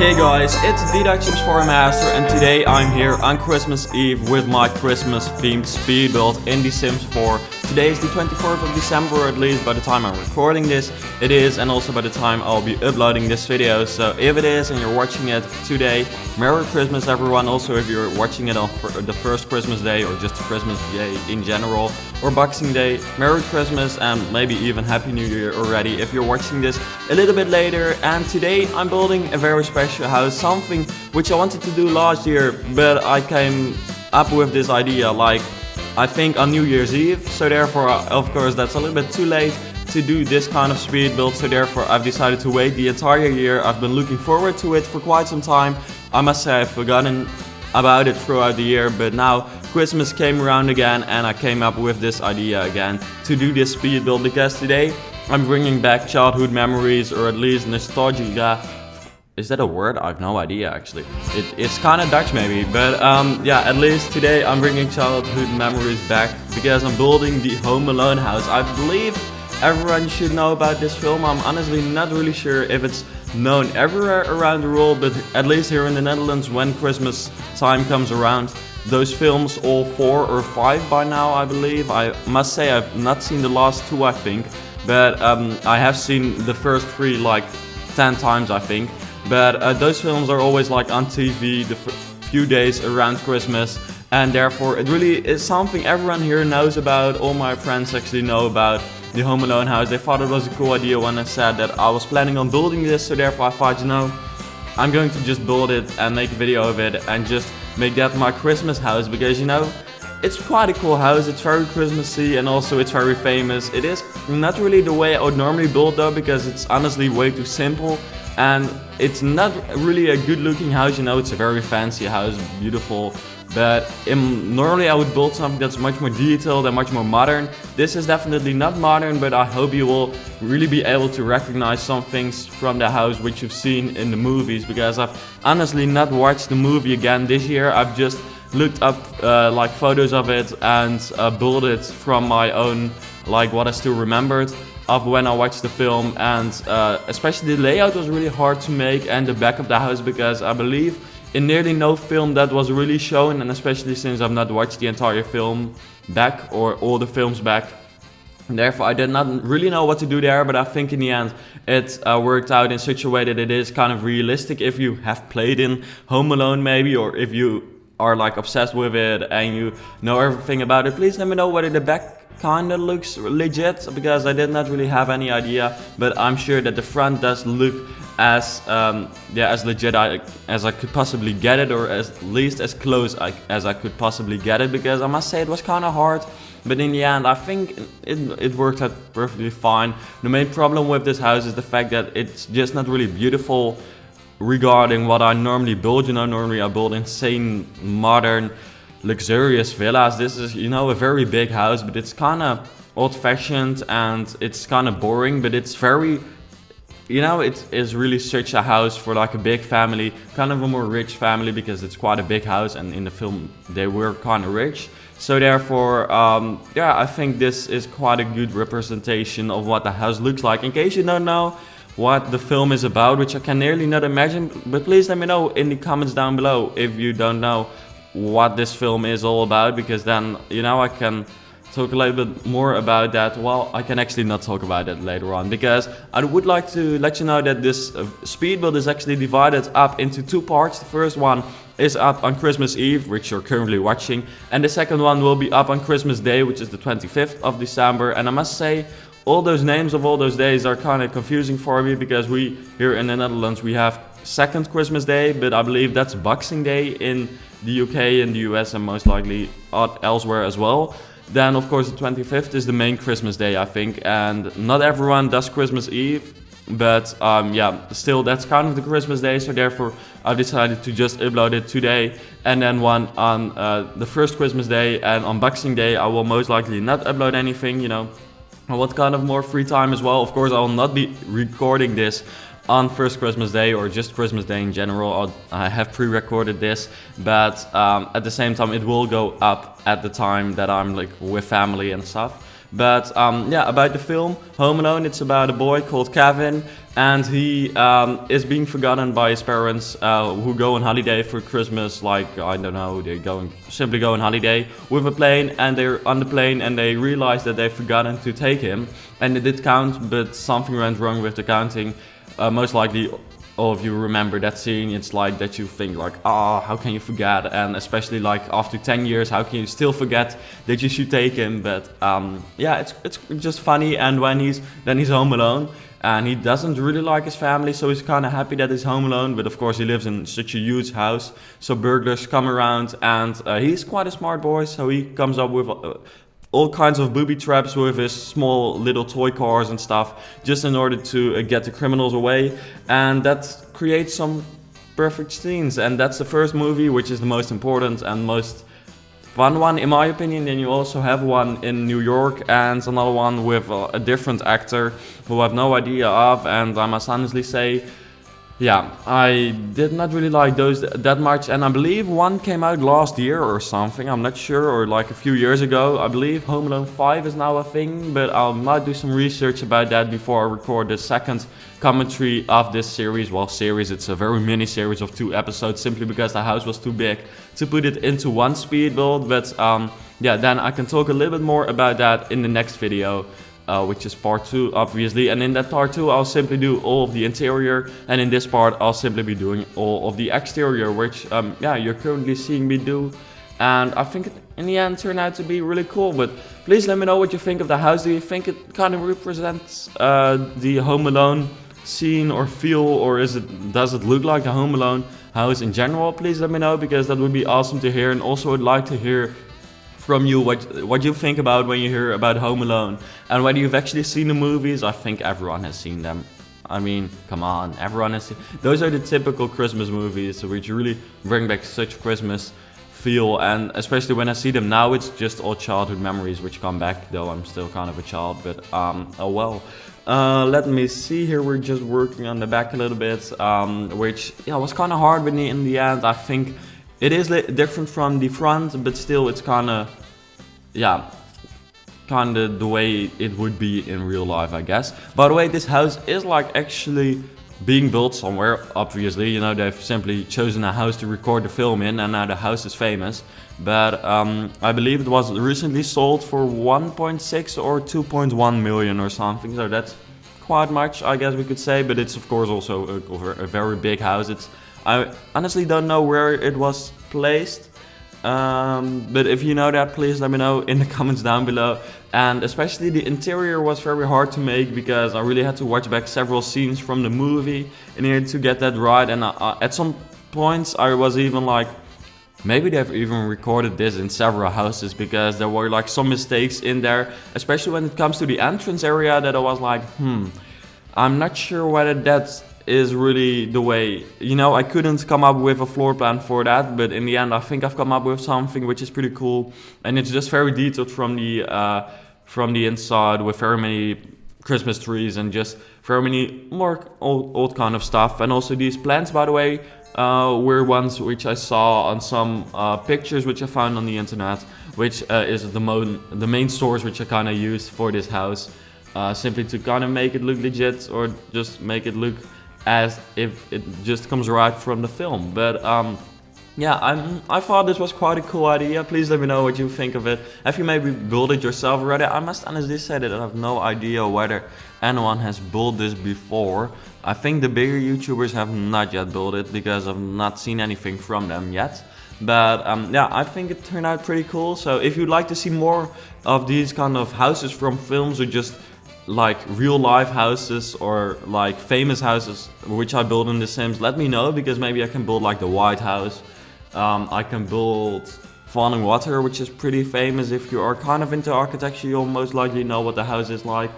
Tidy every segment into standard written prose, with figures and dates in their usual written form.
Hey guys, it's Deductions for a Master, and today I'm here on Christmas Eve with my Christmas themed speed build in The Sims 4. Today is the 24th of December, or at least by the time I'm recording this it is, and also by the time I'll be uploading this video. So if it is and you're watching it today, Merry Christmas everyone. Also if you're watching it on the first Christmas day or just Christmas Day in general or Boxing Day, Merry Christmas and maybe even Happy New Year already if you're watching this a little bit later. And today I'm building a very special house, something which I wanted to do last year, but I came up with this idea I think on New Year's Eve, so therefore of course that's a little bit too late to do this kind of speed build, so therefore I've decided to wait the entire year. I've been looking forward to it for quite some time. I must say I've forgotten about it throughout the year, but now Christmas came around again and I came up with this idea again to do this speed build, because today I'm bringing back childhood memories, or at least nostalgia. Is that a word? I have no idea actually. It's kind of Dutch maybe, but yeah, at least today I'm bringing childhood memories back because I'm building the Home Alone house. I believe everyone should know about this film. I'm honestly not really sure if it's known everywhere around the world, but at least here in the Netherlands, when Christmas time comes around, those films, all 4 or 5 by now I believe. I must say I've not seen the last 2 I think, but I have seen the first 3 like 10 times I think. But those films are always like on TV the few days around Christmas, and therefore it really is something everyone here knows about. All my friends actually know about the Home Alone house. They thought it was a cool idea when I said that I was planning on building this, so therefore I thought, you know, I'm going to just build it and make a video of it and just make that my Christmas house, because you know, it's quite a cool house. It's very Christmassy and also it's very famous. It is not really the way I would normally build though, because it's honestly way too simple. And it's not really a good looking house, you know, it's a very fancy house, beautiful. But normally I would build something that's much more detailed and much more modern. This is definitely not modern, but I hope you will really be able to recognize some things from the house which you've seen in the movies, because I've honestly not watched the movie again this year. I've just looked up like photos of it and built it from my own, like what I still remembered of when I watched the film. And especially the layout was really hard to make, and the back of the house, because I believe in nearly no film that was really shown, and especially since I've not watched the entire film back or all the films back, therefore I did not really know what to do there. But I think in the end it worked out in such a way that it is kind of realistic if you have played in Home Alone maybe, or if you are like obsessed with it and you know everything about it. Please let me know whether the back kinda looks legit, because I did not really have any idea, but I'm sure that the front does look as as legit as I could possibly get it, or at least as close as I could possibly get it, because I must say it was kind of hard, but in the end I think it worked out perfectly fine. The main problem with this house is the fact that it's just not really beautiful regarding what I normally build. You know, normally I build insane modern luxurious villas. This is, you know, a very big house, but it's kind of old-fashioned and it's kind of boring, but it's very, you know, it is really such a house for like a big family, kind of a more rich family, because it's quite a big house, and in the film they were kind of rich. So therefore, yeah, I think this is quite a good representation of what the house looks like. In case you don't know what the film is about, which I can nearly not imagine, but please let me know in the comments down below if you don't know what this film is all about, because then, you know, I can talk a little bit more about that. Well, I can actually not talk about it later on, because I would like to let you know that this speed build is actually divided up into 2 parts. The first one is up on Christmas Eve, which you're currently watching, and the second one will be up on Christmas Day, which is the 25th of December. And I must say, all those names of all those days are kind of confusing for me, because we here in the Netherlands, we have second Christmas Day, but I believe that's Boxing Day in the UK and the US, and most likely elsewhere as well. Then of course the 25th is the main Christmas Day I think, and not everyone does Christmas Eve, but yeah, still that's kind of the Christmas Day, so therefore I've decided to just upload it today, and then one on the first Christmas Day, and on Boxing Day I will most likely not upload anything, you know. I want kind of more free time as well. Of course I will not be recording this on first Christmas Day or just Christmas Day in general. I have pre-recorded this, but at the same time it will go up at the time that I'm like with family and stuff. But yeah, about the film Home Alone, it's about a boy called Kevin, and he is being forgotten by his parents, who go on holiday for Christmas. Like, I don't know, they simply go on holiday with a plane, and they're on the plane and they realize that they've forgotten to take him, and it did count, but something went wrong with the counting. Most likely all of you remember that scene. It's like that you think like, how can you forget? And especially like after 10 years, how can you still forget that you should take him? But yeah, it's just funny. And when he's home alone, and he doesn't really like his family, so he's kind of happy that he's home alone. But of course he lives in such a huge house, so burglars come around, and he's quite a smart boy, so he comes up with all kinds of booby traps with his small little toy cars and stuff, just in order to get the criminals away. And that creates some perfect scenes. And that's the first movie, which is the most important and most fun one in my opinion. Then you also have one in New York and another one with a different actor who I have no idea of. And I must honestly say, yeah, I did not really like those that much, and I believe one came out last year or something, I'm not sure, or like a few years ago. I believe Home Alone 5 is now a thing, but I might do some research about that before I record the second commentary of this series. Well, series, it's a very mini series of 2 episodes, simply because the house was too big to put it into one speed build. But yeah, then I can talk a little bit more about that in the next video. Which is part 2, obviously, and in that part 2 I'll simply do all of the interior, and in this part I'll simply be doing all of the exterior, which yeah, you're currently seeing me do, and I think it in the end turned out to be really cool. But please let me know what you think of the house. Do you think it kind of represents the Home Alone scene or feel, or does it look like the Home Alone house in general? Please let me know, because that would be awesome to hear, and also I'd like to hear from you what you think about when you hear about Home Alone, and whether you've actually seen the movies. I think everyone has seen them. I mean, come on, everyone has seen. Those are the typical Christmas movies which really bring back such Christmas feel, and especially when I see them now, it's just all childhood memories which come back, though I'm still kind of a child. But oh well. Let me see here, we're just working on the back a little bit, which yeah, was kind of hard, but in the end I think it is different from the front, but still it's kind of, yeah, kind of the way it would be in real life, I guess. By the way, this house is like actually being built somewhere, obviously. You know, they've simply chosen a house to record the film in, and now the house is famous. But I believe it was recently sold for 1.6 or 2.1 million or something, so that's quite much, I guess we could say. But it's of course also a very big house. I honestly don't know where it was placed, but if you know that, please let me know in the comments down below. And especially the interior was very hard to make, because I really had to watch back several scenes from the movie in order to get that right. And at some points I was even like, maybe they've even recorded this in several houses, because there were like some mistakes in there, especially when it comes to the entrance area, that I was like, I'm not sure whether that's is really the way. You know, I couldn't come up with a floor plan for that, but in the end I think I've come up with something which is pretty cool, and it's just very detailed from the inside, with very many Christmas trees and just very many more old kind of stuff. And also these plants, by the way, were ones which I saw on some pictures which I found on the internet, which is the main source which I kind of used for this house, simply to kind of make it look legit, or just make it look as if it just comes right from the film. But yeah, I thought this was quite a cool idea. Please let me know what you think of it. Have you maybe built it yourself already? I must honestly say that I have no idea whether anyone has built this before. I think the bigger YouTubers have not yet built it, because I've not seen anything from them yet. But yeah, I think it turned out pretty cool. So if you'd like to see more of these kind of houses from films, or just like real life houses, or like famous houses which I build in The Sims, let me know, because maybe I can build like the White House. I can build Falling Water, which is pretty famous. If you are kind of into architecture, you'll most likely know what the house is like.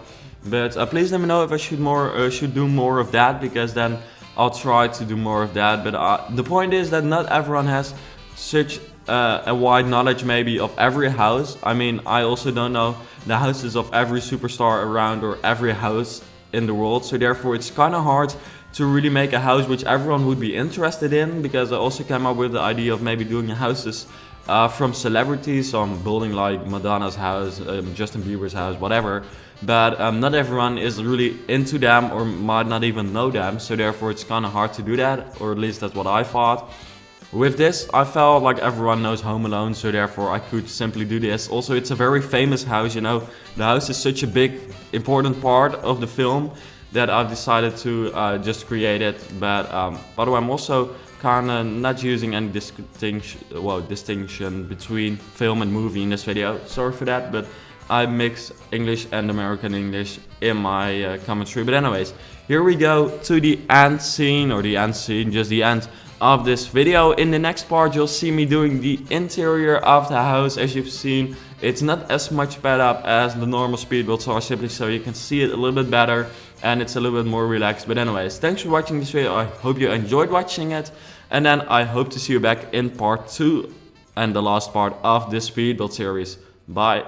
But please let me know if I should do more of that, because then I'll try to do more of that. But the point is that not everyone has such a wide knowledge maybe of every house. I mean, I also don't know the houses of every superstar around, or every house in the world, so therefore it's kind of hard to really make a house which everyone would be interested in, because I also came up with the idea of maybe doing houses from celebrities, so I'm building like Madonna's house, Justin Bieber's house, whatever. But not everyone is really into them or might not even know them, so therefore it's kind of hard to do that, or at least that's what I thought. With this, I felt like everyone knows Home Alone, so therefore I could simply do this. Also, it's a very famous house, you know. The house is such a big, important part of the film that I've decided to just create it. But by the way, I'm also kind of not using any distinction between film and movie in this video. Sorry for that, but I mix English and American English in my commentary. But anyways, here we go to the end scene, or the end scene, just the end of this video. In the next part, you'll see me doing the interior of the house. As you've seen, it's not as much sped up as the normal speed build, so simply so you can see it a little bit better and it's a little bit more relaxed. But anyways, thanks for watching this video. I hope you enjoyed watching it, and then I hope to see you back in part 2 and the last part of this speed build series. Bye.